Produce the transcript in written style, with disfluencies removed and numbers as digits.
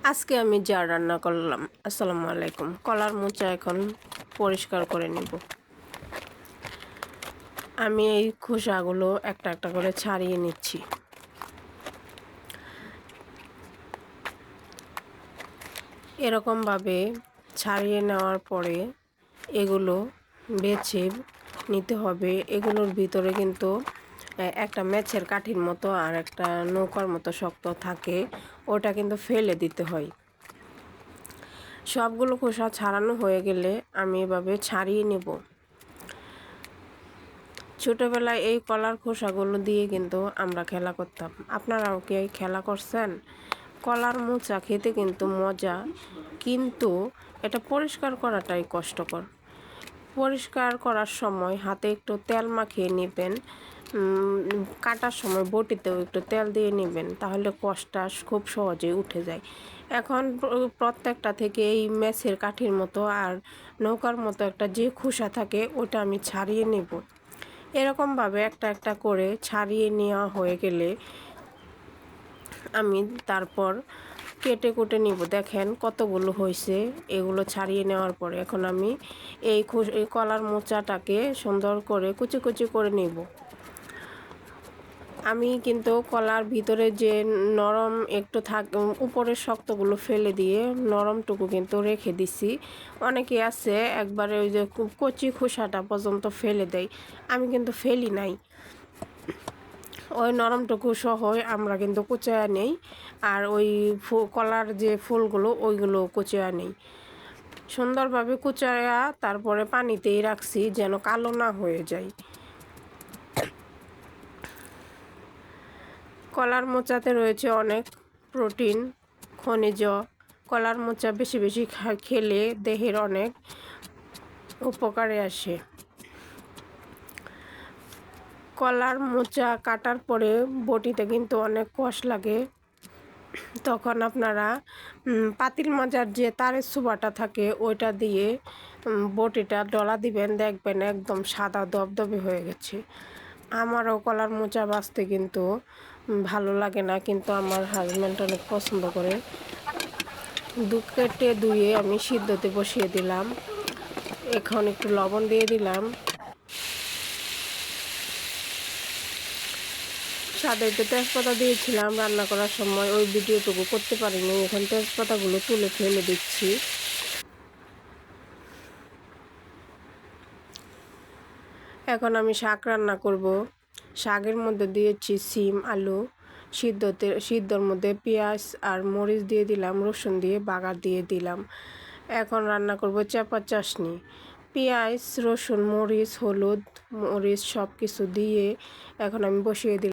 আজকে আমি যা রান্না করলাম, আসসালামু আলাইকুম। কলার মোচা এখন পরিষ্কার করে নিব। আমি এই খোসাগুলো একটা একটা করে ছাড়িয়ে নিচ্ছি। এরকমভাবে ছাড়িয়ে নেওয়ার পরে এগুলো বেছে নিতে হবে। এগুলোর ভিতরে কিন্তু একটা ম্যাচের কাঠির মতো আর একটা নৌকার মতো শক্ত থাকে, ওটা কিন্তু ফেলে দিতে হয়। সবগুলো খোসা ছাড়ানো হয়ে গেলে আমি এভাবে ছাড়িয়ে নেব। ছোটোবেলায় এই কলার খোসাগুলো দিয়ে কিন্তু আমরা খেলা করতাম। আপনারাও কি খেলা করছেন? কলার মোচা খেতে কিন্তু মজা, কিন্তু এটা পরিষ্কার করাটাই কষ্টকর। পরিষ্কার করার সময় হাতে একটু তেল মাখিয়ে নেবেন, কাটার সময় বটিতেও একটু তেল দিয়ে নেবেন, তাহলে কষটা খুব সহজেই উঠে যায়। এখন প্রত্যেকটা থেকে এই মেছের কাঠির মতো আর নৌকার মতো একটা যে খোসা থাকে ওটা আমি ছাড়িয়ে নেব। এরকমভাবে একটা একটা করে ছাড়িয়ে নেওয়া হয়ে গেলে আমি তারপর কেটে কুটে নিব। দেখেন কতগুলো হয়েছে এগুলো ছাড়িয়ে নেওয়ার পরে। এখন আমি এই কলার মোচাটাকে সুন্দর করে কুচি কুচি করে নিব। আমি কিন্তু কলার ভিতরে যে নরম একটু উপরের শক্তগুলো ফেলে দিয়ে নরমটুকু কিন্তু রেখে দিছি। অনেকে আছে একবারে ওই যে কচি খোসাটা পর্যন্ত ফেলে দেয়, আমি কিন্তু ফেলি নাই। ওই নরমটুকু সহ আমরা কিন্তু কুচায়া নেই, আর ওই কলার যে ফুলগুলো ওইগুলো কুচায়া নেই। সুন্দরভাবে কুচায়া তারপরে পানিতেই রাখছি যেন কালো না হয়ে যায়। কলার মোচাতে রয়েছে অনেক প্রোটিন, খনিজ। কলার মোচা বেশি বেশি খেলে দেহের অনেক উপকারে আসে। কলার মোচা কাটার পরে বটিতে কিন্তু অনেক কষ লাগে। তখন আপনারা পাতিল মাজার যে তারের সুবাটা থাকে ওইটা দিয়ে বটিটা ডলা দিবেন, দেখবেন একদম সাদা দবদবে হয়ে গেছে। আমারও কলার মোচা বাছতে কিন্তু ভালো লাগে না, কিন্তু আমার হাজব্যান্ড অনেক পছন্দ করে। কেটে ধুয়ে আমি সিদ্ধতে বসিয়ে দিলাম। এখন একটু লবণ দিয়ে দিলাম। সাথে একটু তেজপাতা দিয়েছিলাম রান্না করার সময়, ওই ভিডিওটুকু করতে পারিনি। এখন তেজপাতাগুলো তুলে ফেলে দিচ্ছি। এখন আমি শাক রান্না করব। শাকের মধ্যে দিয়েছি সিম, আলু, সিদ্ধর মধ্যে পেঁয়াজ আর মরিচ দিয়ে দিলাম, রসুন দিয়ে বাগার দিয়ে দিলাম। এখন রান্না করব চাপা চাশনি। পেঁয়াজ, রসুন, মরিচ, হলুদ, মরিচ সব কিছু দিয়ে এখন আমি বসিয়ে দিলাম।